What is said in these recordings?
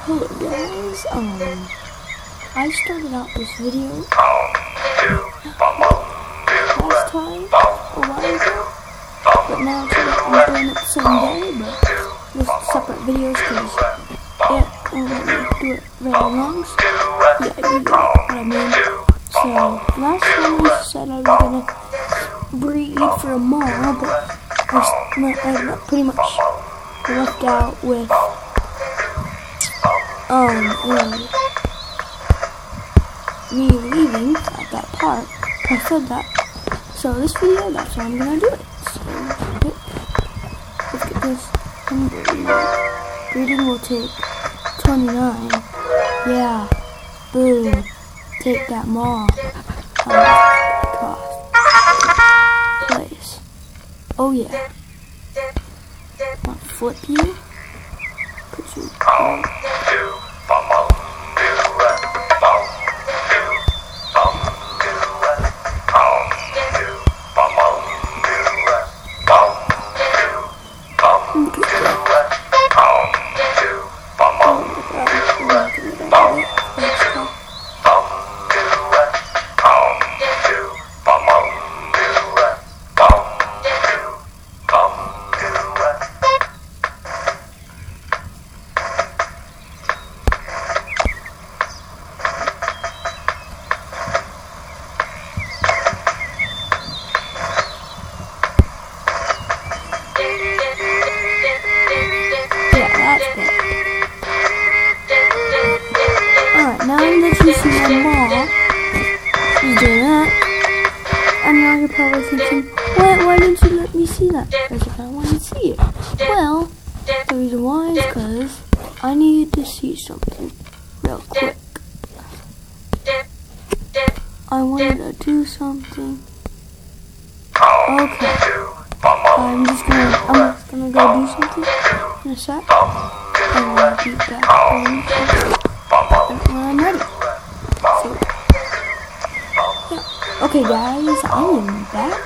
Hello guys, I started out this video last time, a while ago, but now I'm doing it the same day, but with separate videos because it won't let me do it very long, so yeah, you get what I mean. So, last time I said I was gonna breed for a mall, but I pretty much left out with me leaving at that part. I said that. So this video, that's how I'm gonna do it. So let's get this breeding. Breeding will take 29. Yeah. Boom. Take that mall. Cost. Place. Oh yeah. Want to flip you? Put you. Now that you see a mall, you do that, and now you're probably thinking, why didn't you let me see that? Because if I wanted to see it. Well, the reason why is because I needed to see something real quick. I wanted to do something. Okay. I'm just gonna go do something in a sec. I'm gonna beat that when I'm ready. So, yeah. Okay guys, I am back.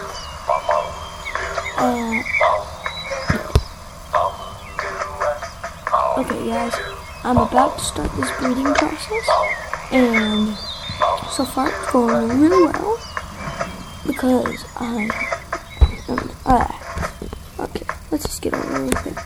Okay guys, I'm about to start this breeding process, and so far it's going really well because okay, let's just get over with it.